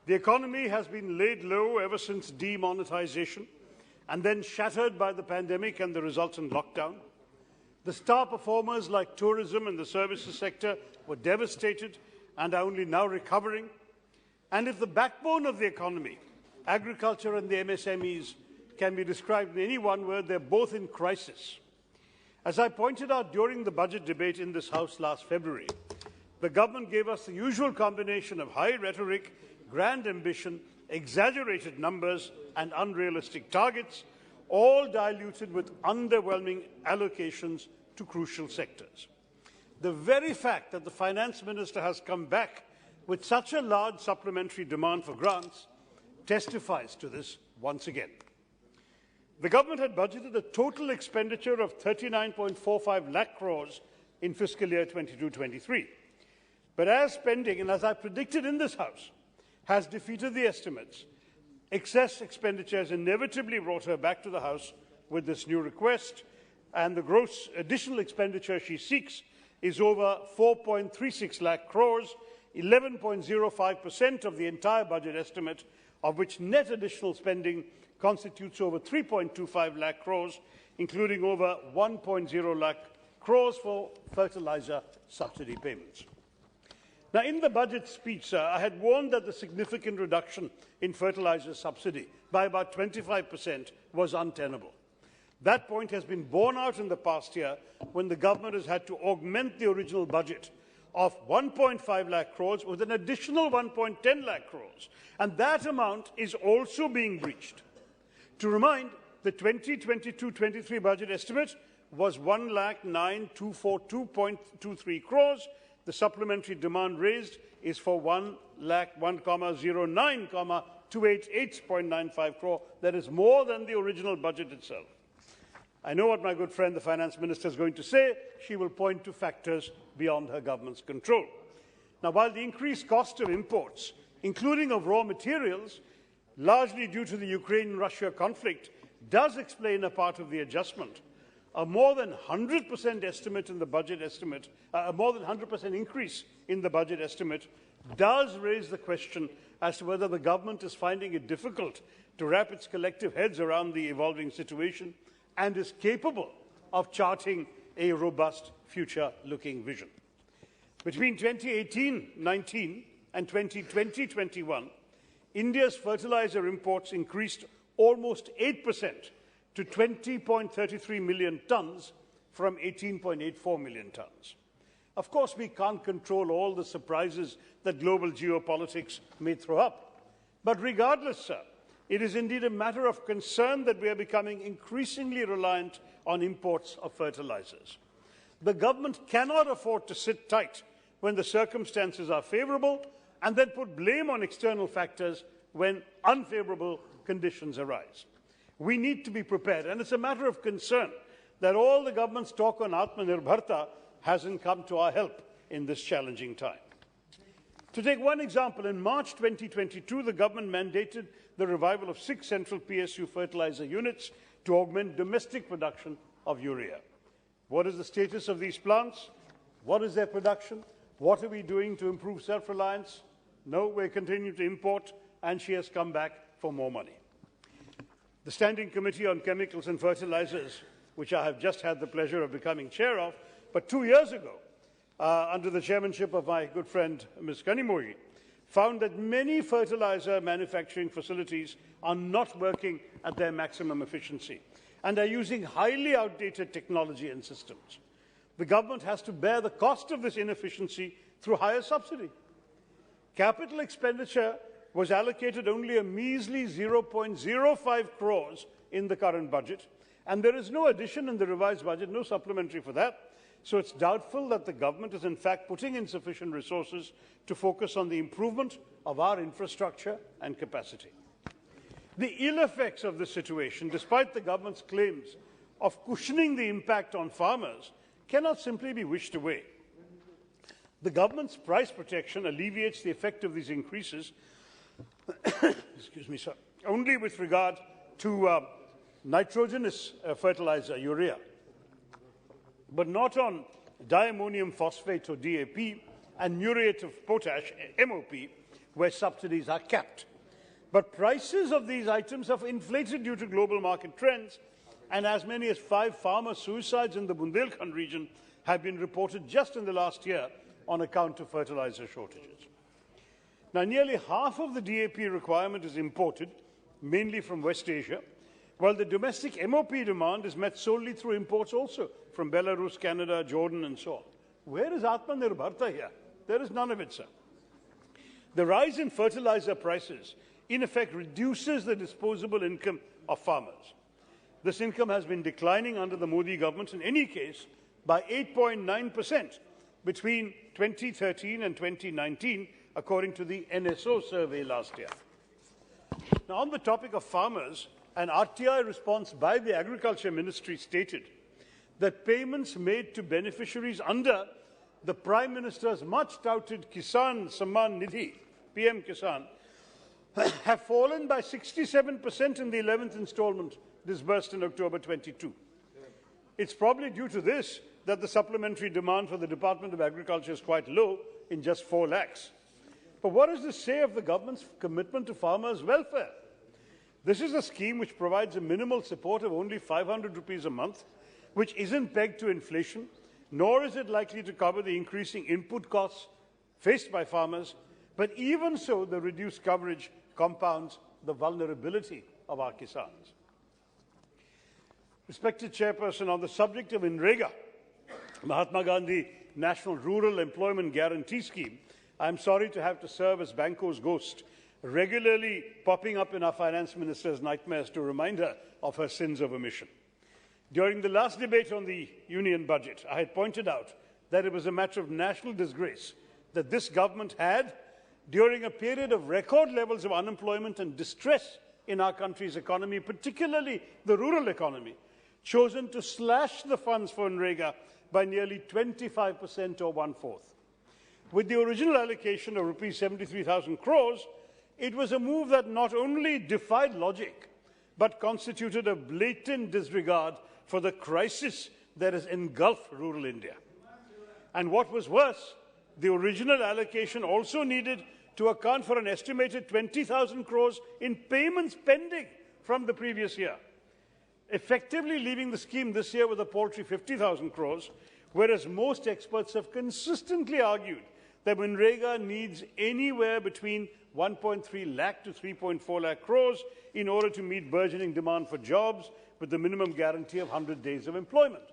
The economy has been laid low ever since demonetization and then shattered by the pandemic and the resultant lockdown. The star performers like tourism and the services sector were devastated and are only now recovering. And if the backbone of the economy, agriculture and the MSMEs, can be described in any one word, they're both in crisis. As I pointed out during the budget debate in this House last February, the government gave us the usual combination of high rhetoric, grand ambition, exaggerated numbers and unrealistic targets, all diluted with underwhelming allocations to crucial sectors. The very fact that the Finance Minister has come back with such a large supplementary demand for grants testifies to this once again. The government had budgeted a total expenditure of 39.45 lakh crores in fiscal year 22-23. But as spending, and as I predicted in this House, has defeated the estimates, excess expenditure has inevitably brought her back to the House with this new request, and the gross additional expenditure she seeks is over 4.36 lakh crores, 11.05% of the entire budget estimate, of which net additional spending constitutes over 3.25 lakh crores, including over 1.0 lakh crores for fertilizer subsidy payments. Now, in the budget speech, sir, I had warned that the significant reduction in fertilizer subsidy by about 25% was untenable. That point has been borne out in the past year when the government has had to augment the original budget of 1.5 lakh crores with an additional 1.10 lakh crores, and that amount is also being breached. To remind, the 2022-23 budget estimate was 1,09,242.23 crores. The supplementary demand raised is for 1,01,09,288.95 crore. That is more than the original budget itself. I know what my good friend, the Finance Minister, is going to say. She will point to factors beyond her government's control. Now, while the increased cost of imports, including of raw materials, largely due to the Ukraine-Russia conflict, does explain a part of the adjustment, a more than 100% estimate in the budget estimate, a more than 100% increase in the budget estimate, does raise the question as to whether the government is finding it difficult to wrap its collective heads around the evolving situation and is capable of charting a robust future-looking vision. Between 2018-19 and 2020-21, India's fertilizer imports increased almost 8% to 20.33 million tonnes from 18.84 million tonnes. Of course, we can't control all the surprises that global geopolitics may throw up. But regardless, sir, it is indeed a matter of concern that we are becoming increasingly reliant on imports of fertilizers. The government cannot afford to sit tight when the circumstances are favourable and then put blame on external factors when unfavourable conditions arise. We need to be prepared, and it's a matter of concern that all the government's talk on Atmanirbharta hasn't come to our help in this challenging time. To take one example, in March 2022, the government mandated the revival of 6 central PSU fertilizer units to augment domestic production of urea. What is the status of these plants? What is their production? What are we doing to improve self-reliance? No, we're continuing to import, and she has come back for more money. The Standing Committee on Chemicals and Fertilizers, which I have just had the pleasure of becoming chair of, but 2 years ago, under the chairmanship of my good friend Ms. Kanimuri, found that many fertilizer manufacturing facilities are not working at their maximum efficiency and are using highly outdated technology and systems. The government has to bear the cost of this inefficiency through higher subsidy. Capital expenditure was allocated only a measly 0.05 crores in the current budget, and there is no addition in the revised budget, no supplementary for that. So it's doubtful that the government is in fact putting in sufficient resources to focus on the improvement of our infrastructure and capacity. The ill effects of this situation, despite the government's claims of cushioning the impact on farmers, cannot simply be wished away. The government's price protection alleviates the effect of these increases excuse me, sir, only with regard to nitrogenous fertilizer, urea, but not on diammonium phosphate or DAP and muriate of potash, MOP, where subsidies are capped. But prices of these items have inflated due to global market trends, and as many as 5 farmer suicides in the Bundelkhand region have been reported just in the last year on account of fertilizer shortages. Now, nearly half of the DAP requirement is imported, mainly from West Asia, while the domestic MOP demand is met solely through imports also from Belarus, Canada, Jordan, and so on. Where is Atmanirbharta here? There is none of it, sir. The rise in fertilizer prices, in effect, reduces the disposable income of farmers. This income has been declining under the Modi government, in any case, by 8.9% between 2013 and 2019, according to the NSO survey last year. Now, on the topic of farmers, an RTI response by the Agriculture Ministry stated that payments made to beneficiaries under the Prime Minister's much-touted Kisan Samman Nidhi, PM Kisan, have fallen by 67% in the 11th instalment disbursed in October 22. It's probably due to this that the supplementary demand for the Department of Agriculture is quite low, in just 4 lakhs. But what does this say of the government's commitment to farmers' welfare? This is a scheme which provides a minimal support of only 500 rupees a month, which isn't pegged to inflation, nor is it likely to cover the increasing input costs faced by farmers. But even so, the reduced coverage compounds the vulnerability of our Kisans. Respected Chairperson, on the subject of NREGA, Mahatma Gandhi National Rural Employment Guarantee Scheme, I am sorry to have to serve as Banco's ghost, regularly popping up in our Finance Minister's nightmares to remind her of her sins of omission. During the last debate on the Union budget, I had pointed out that it was a matter of national disgrace that this government had, during a period of record levels of unemployment and distress in our country's economy, particularly the rural economy, chosen to slash the funds for NREGA by nearly 25% or 1/4. With the original allocation of rupees 73,000 crores, it was a move that not only defied logic, but constituted a blatant disregard for the crisis that has engulfed rural India. And what was worse, the original allocation also needed to account for an estimated 20,000 crores in payments pending from the previous year, effectively leaving the scheme this year with a paltry 50,000 crores, whereas most experts have consistently argued that NREGA needs anywhere between 1.3 lakh to 3.4 lakh crores in order to meet burgeoning demand for jobs with the minimum guarantee of 100 days of employment.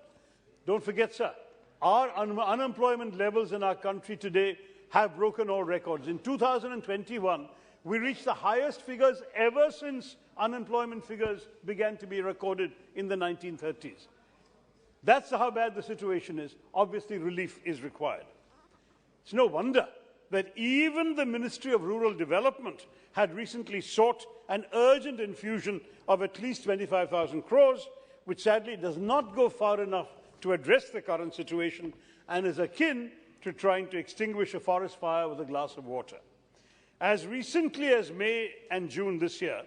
Don't forget, sir, our unemployment levels in our country today have broken all records. In 2021, we reached the highest figures ever since unemployment figures began to be recorded in the 1930s. That's how bad the situation is. Obviously, relief is required. It's no wonder that even the Ministry of Rural Development had recently sought an urgent infusion of at least 25,000 crores, which sadly does not go far enough to address the current situation and is akin to trying to extinguish a forest fire with a glass of water. As recently as May and June this year,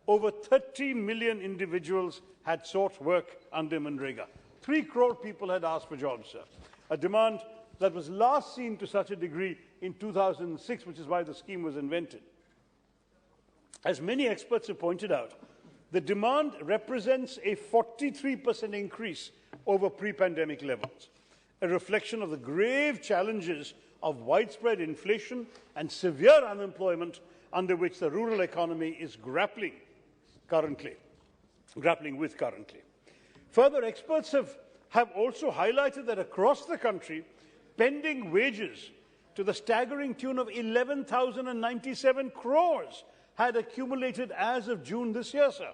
over 30 million individuals had sought work under NREGA. 3 crore people had asked for jobs, sir, a demand that was last seen to such a degree in 2006, which is why the scheme was invented. As many experts have pointed out, the demand represents a 43% increase over pre-pandemic levels, a reflection of the grave challenges of widespread inflation and severe unemployment under which the rural economy is grappling with currently. Further, experts have also highlighted that across the country, pending wages to the staggering tune of 11,097 crores had accumulated as of June this year, sir.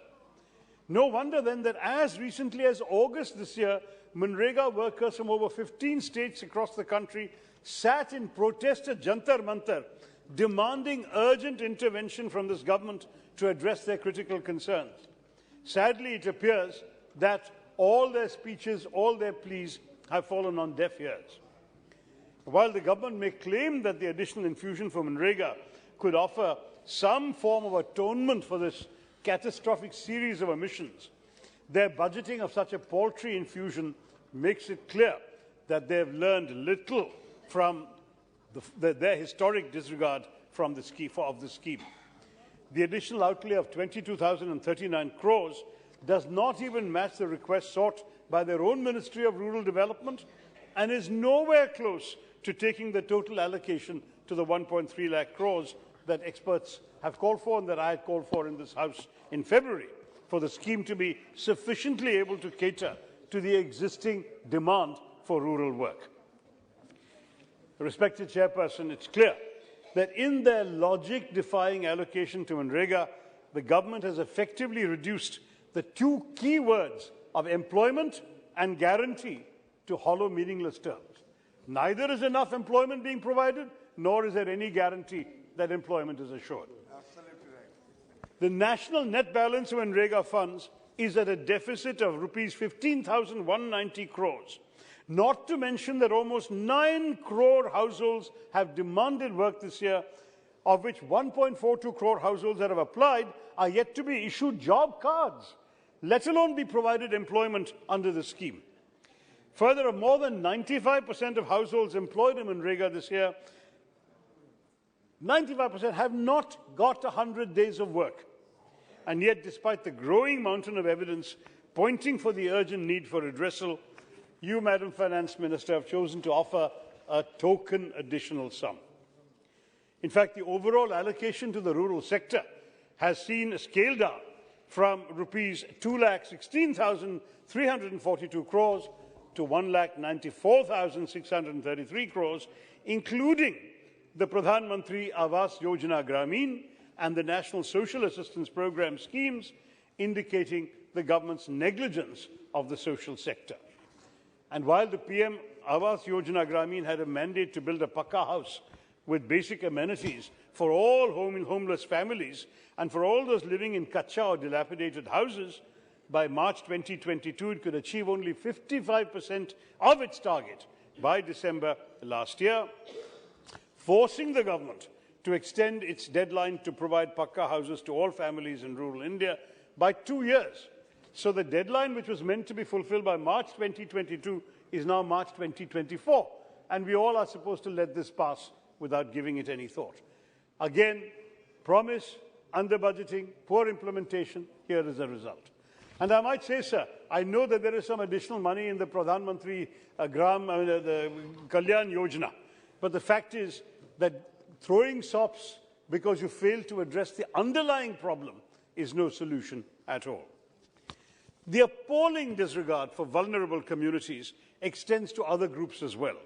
No wonder then that as recently as August this year, NREGA workers from over 15 states across the country sat in protest at Jantar Mantar, demanding urgent intervention from this government to address their critical concerns. Sadly, it appears that all their speeches, all their pleas have fallen on deaf ears. While the government may claim that the additional infusion from NREGA could offer some form of atonement for this catastrophic series of omissions, their budgeting of such a paltry infusion makes it clear that they have learned little from their historic disregard from the scheme. The additional outlay of 22,039 crores does not even match the request sought by their own Ministry of Rural Development and is nowhere close to taking the total allocation to the 1.3 lakh crores that experts have called for and that I had called for in this House in February, for the scheme to be sufficiently able to cater to the existing demand for rural work. Respected Chairperson, it's clear that in their logic-defying allocation to MNREGA, the government has effectively reduced the two key words of employment and guarantee to hollow, meaningless terms. Neither is enough employment being provided, nor is there any guarantee that employment is assured. Absolutely right. The national net balance of MNREGA funds is at a deficit of rupees 15,190 crores. Not to mention that almost 9 crore households have demanded work this year, of which 1.42 crore households that have applied are yet to be issued job cards, let alone be provided employment under the scheme. Further, more than 95% of households employed in MNREGA this year, 95% have not got 100 days of work. And yet, despite the growing mountain of evidence pointing for the urgent need for redressal, you, Madam Finance Minister, have chosen to offer a token additional sum. In fact, the overall allocation to the rural sector has seen a scale down from rupees 2,16,342 crores to 1,94,633 crores, including the Pradhan Mantri Awas Yojana Gramin and the National Social Assistance Programme schemes, indicating the government's negligence of the social sector. And while the PM Awas Yojana Gramin had a mandate to build a Pakka house with basic amenities for all homeless families and for all those living in kacha or dilapidated houses, by March 2022 it could achieve only 55% of its target by December last year, forcing the government to extend its deadline to provide Pakka houses to all families in rural India by 2 years. So the deadline, which was meant to be fulfilled by March 2022, is now March 2024. And we all are supposed to let this pass without giving it any thought. Again, promise, under-budgeting, poor implementation, here is the result. And I might say, sir, I know that there is some additional money in the Pradhan Mantri the Kalyan Yojana. But the fact is that throwing sops because you fail to address the underlying problem is no solution at all. The appalling disregard for vulnerable communities extends to other groups as well,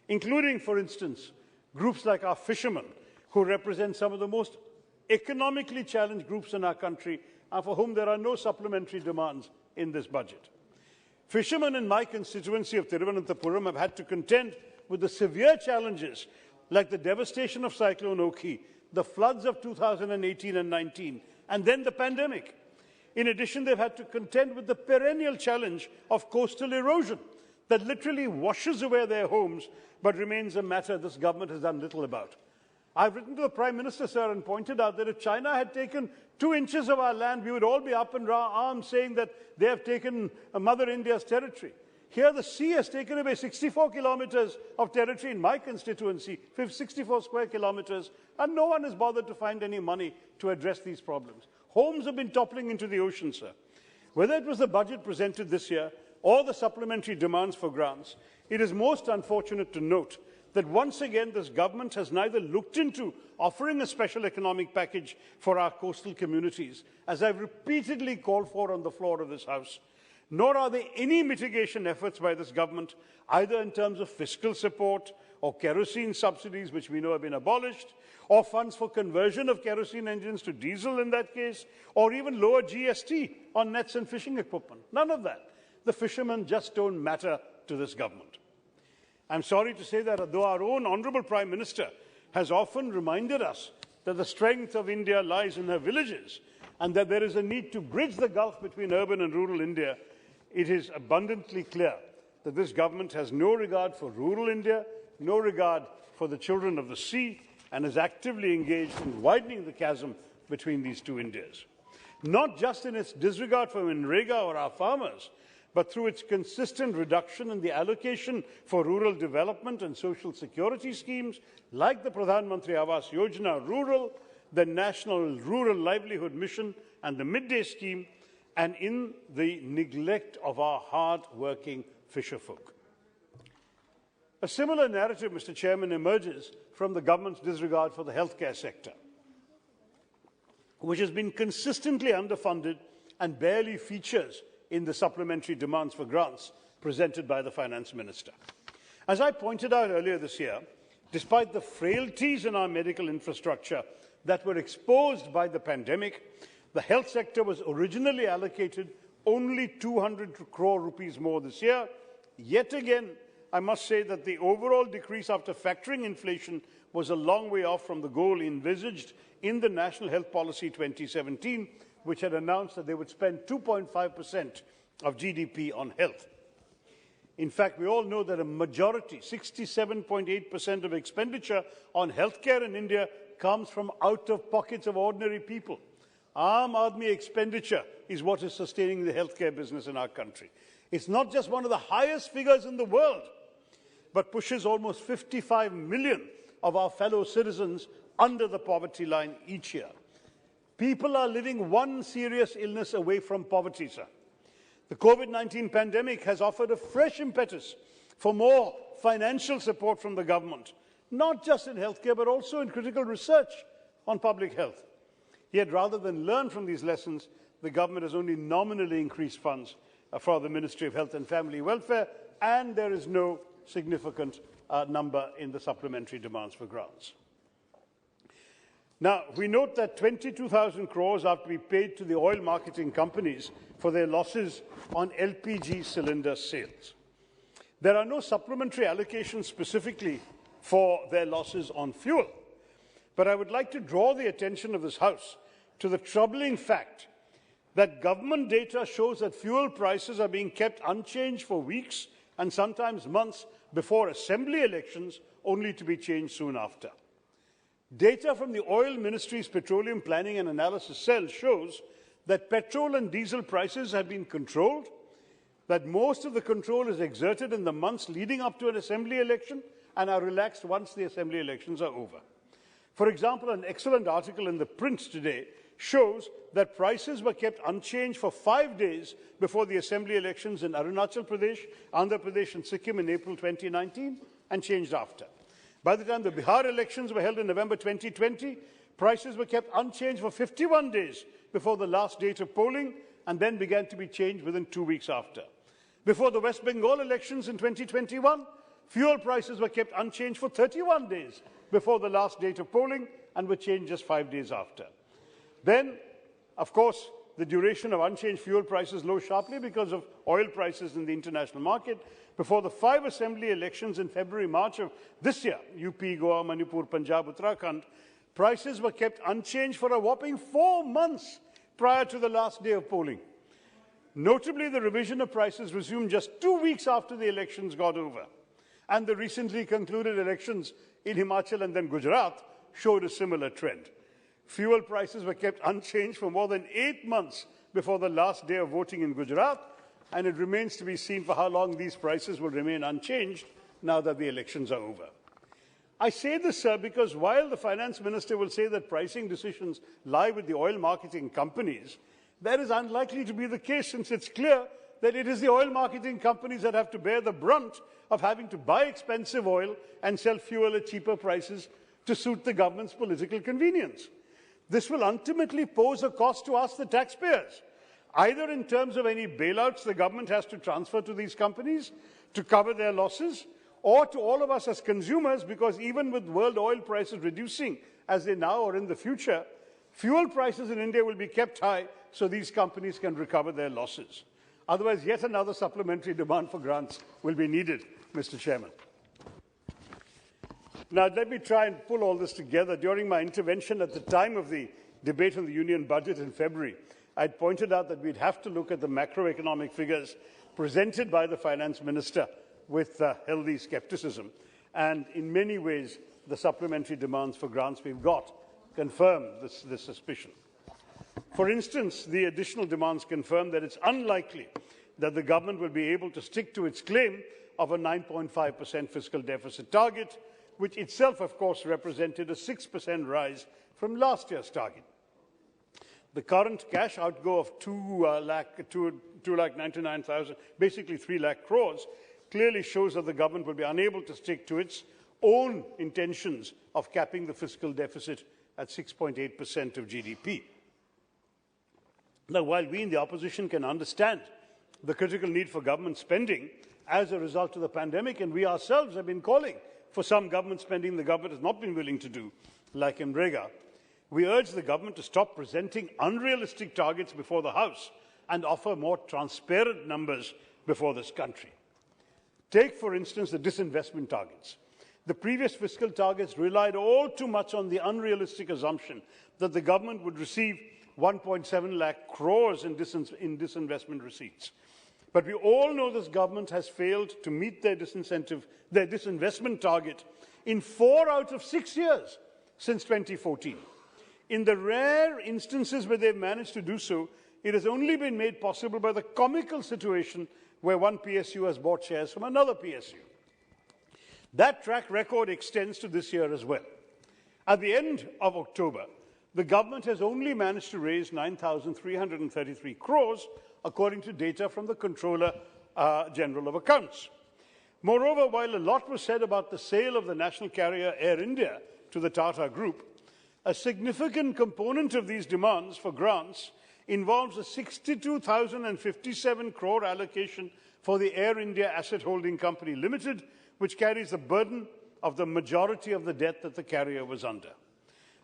including, for instance, groups like our fishermen, who represent some of the most economically challenged groups in our country and for whom there are no supplementary demands in this budget. Fishermen in my constituency of Thiruvananthapuram have had to contend with the severe challenges like the devastation of Cyclone Oki, the floods of 2018 and 19, and then the pandemic. In addition, they've had to contend with the perennial challenge of coastal erosion that literally washes away their homes, but remains a matter this government has done little about. I've written to the Prime Minister, sir, and pointed out that if China had taken 2 inches of our land, we would all be up in arms saying that they have taken Mother India's territory. Here, the sea has taken away 64 kilometers of territory in my constituency, 64 square kilometers, and no one has bothered to find any money to address these problems. Homes have been toppling into the ocean, sir. Whether it was the budget presented this year or the supplementary demands for grants, it is most unfortunate to note that once again this government has neither looked into offering a special economic package for our coastal communities, as I've repeatedly called for on the floor of this House, nor are there any mitigation efforts by this government, either in terms of fiscal support or kerosene subsidies, which we know have been abolished, or funds for conversion of kerosene engines to diesel in that case, or even lower GST on nets and fishing equipment. None of that. The fishermen just don't matter to this government. I'm sorry to say that though our own Honourable Prime Minister has often reminded us that the strength of India lies in her villages and that there is a need to bridge the gulf between urban and rural India, it is abundantly clear that this government has no regard for rural India, no regard for the children of the sea, and is actively engaged in widening the chasm between these two Indias. Not just in its disregard for MNREGA or our farmers, but through its consistent reduction in the allocation for rural development and social security schemes like the Pradhan Mantri Awas Yojana Rural, the National Rural Livelihood Mission and the Midday Scheme, and in the neglect of our hard-working fisherfolk. A similar narrative, Mr. Chairman, emerges from the government's disregard for the healthcare sector, which has been consistently underfunded and barely features in the supplementary demands for grants presented by the Finance Minister. As I pointed out earlier this year, despite the frailties in our medical infrastructure that were exposed by the pandemic, the health sector was originally allocated only 200 crore rupees more this year. Yet again, I must say that the overall decrease after factoring inflation was a long way off from the goal envisaged in the National Health Policy 2017, which had announced that they would spend 2.5% of GDP on health. In fact, we all know that a majority, 67.8% of expenditure on healthcare in India comes from out of pockets of ordinary people. Aam Aadmi expenditure is what is sustaining the healthcare business in our country. It's not just one of the highest figures in the world, but pushes almost 55 million of our fellow citizens under the poverty line each year. People are living one serious illness away from poverty, sir. The COVID-19 pandemic has offered a fresh impetus for more financial support from the government, not just in healthcare, but also in critical research on public health. Yet, rather than learn from these lessons, the government has only nominally increased funds for the Ministry of Health and Family Welfare, and there is no significant number in the supplementary demands for grants. Now, we note that 22,000 crores are to be paid to the oil marketing companies for their losses on LPG cylinder sales. There are no supplementary allocations specifically for their losses on fuel. But I would like to draw the attention of this House to the troubling fact that government data shows that fuel prices are being kept unchanged for weeks and sometimes months before assembly elections, only to be changed soon after. Data from the Oil Ministry's Petroleum Planning and Analysis Cell shows that petrol and diesel prices have been controlled, that most of the control is exerted in the months leading up to an assembly election and are relaxed once the assembly elections are over. For example, an excellent article in the print today shows that prices were kept unchanged for 5 days before the assembly elections in Arunachal Pradesh, Andhra Pradesh and Sikkim in April 2019 and changed after. By the time the Bihar elections were held in November 2020, prices were kept unchanged for 51 days before the last date of polling and then began to be changed within 2 weeks after. Before the West Bengal elections in 2021, fuel prices were kept unchanged for 31 days before the last date of polling and were changed just 5 days after. Then, of course, the duration of unchanged fuel prices rose sharply because of oil prices in the international market. Before the 5 assembly elections in February-March of this year, UP, Goa, Manipur, Punjab, Uttarakhand, prices were kept unchanged for a whopping 4 months prior to the last day of polling. Notably, the revision of prices resumed just 2 weeks after the elections got over. And the recently concluded elections in Himachal and then Gujarat showed a similar trend. Fuel prices were kept unchanged for more than 8 months before the last day of voting in Gujarat, and it remains to be seen for how long these prices will remain unchanged now that the elections are over. I say this, sir, because while the Finance Minister will say that pricing decisions lie with the oil marketing companies, that is unlikely to be the case, since it's clear that it is the oil marketing companies that have to bear the brunt of having to buy expensive oil and sell fuel at cheaper prices to suit the government's political convenience. This will ultimately pose a cost to us, the taxpayers, either in terms of any bailouts the government has to transfer to these companies to cover their losses, or to all of us as consumers, because even with world oil prices reducing as they now or in the future, fuel prices in India will be kept high so these companies can recover their losses. Otherwise, yet another supplementary demand for grants will be needed, Mr. Chairman. Now, let me try and pull all this together. During my intervention at the time of the debate on the Union budget in February, I pointed out that we'd have to look at the macroeconomic figures presented by the Finance Minister with healthy skepticism. And in many ways, the supplementary demands for grants we've got confirm this suspicion. For instance, the additional demands confirm that it's unlikely that the government will be able to stick to its claim of a 9.5% fiscal deficit target, which itself, of course, represented a 6% rise from last year's target. The current cash outgo of 2,99,000, basically 3 lakh crores, clearly shows that the government will be unable to stick to its own intentions of capping the fiscal deficit at 6.8% of GDP. Now, while we in the opposition can understand the critical need for government spending as a result of the pandemic, and we ourselves have been calling for some government spending the government has not been willing to do, like MREGA, we urge the government to stop presenting unrealistic targets before the House and offer more transparent numbers before this country. Take, for instance, the disinvestment targets. The previous fiscal targets relied all too much on the unrealistic assumption that the government would receive 1.7 lakh crores in disinvestment receipts. But we all know this government has failed to meet their disinvestment target in 4 out of 6 years since 2014. In the rare instances where they've managed to do so, it has only been made possible by the comical situation where one PSU has bought shares from another PSU. That track record extends to this year as well. At the end of October, the government has only managed to raise 9,333 crores, according to data from the Controller General of Accounts. Moreover, while a lot was said about the sale of the national carrier Air India to the Tata Group, a significant component of these demands for grants involves a 62,057 crore allocation for the Air India Asset Holding Company Limited, which carries the burden of the majority of the debt that the carrier was under.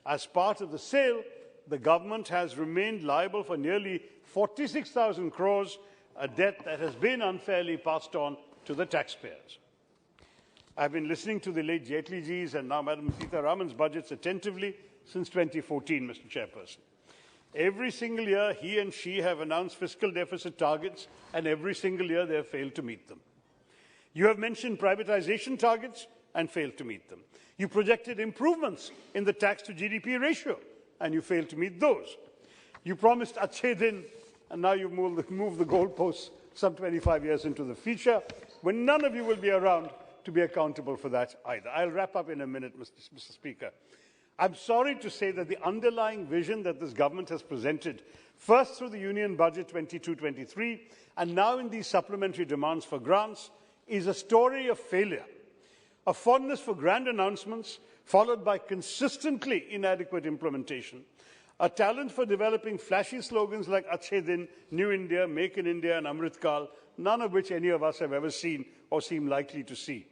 As part of the sale, the government has remained liable for nearly 46,000 crores, a debt that has been unfairly passed on to the taxpayers. I've been listening to the late Jaitley ji's and now Madam Sitharaman's budgets attentively since 2014, Mr. Chairperson. Every single year, he and she have announced fiscal deficit targets, and every single year they have failed to meet them. You have mentioned privatization targets and failed to meet them. You projected improvements in the tax to GDP ratio, and you failed to meet those. You promised Achhe Din, and now you've moved the goalposts some 25 years into the future, when none of you will be around to be accountable for that either. I'll wrap up in a minute, Mr. Speaker. I'm sorry to say that the underlying vision that this government has presented, first through the Union Budget 22-23 and now in these supplementary demands for grants, is a story of failure, a fondness for grand announcements followed by consistently inadequate implementation, a talent for developing flashy slogans like Achhe Din, New India, Make in India and Amrit Kal, none of which any of us have ever seen or seem likely to see.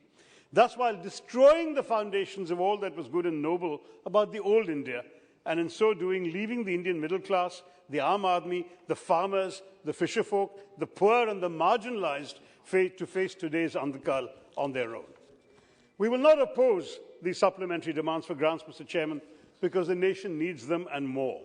Thus, while destroying the foundations of all that was good and noble about the old India, and in so doing leaving the Indian middle class, the Aam Aadmi, the farmers, the fisherfolk, the poor and the marginalized to face today's Andhkal on their own. We will not oppose these supplementary demands for grants, Mr. Chairman, because the nation needs them and more.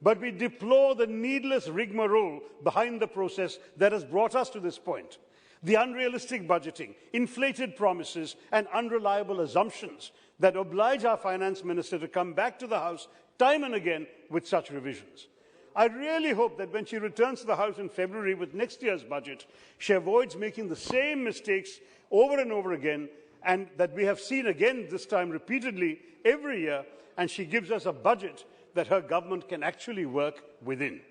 But we deplore the needless rigmarole behind the process that has brought us to this point. The unrealistic budgeting, inflated promises and unreliable assumptions that oblige our finance minister to come back to the House time and again with such revisions. I really hope that when she returns to the House in February with next year's budget, she avoids making the same mistakes over and over again, and that we have seen again this time repeatedly every year, and she gives us a budget that her government can actually work within.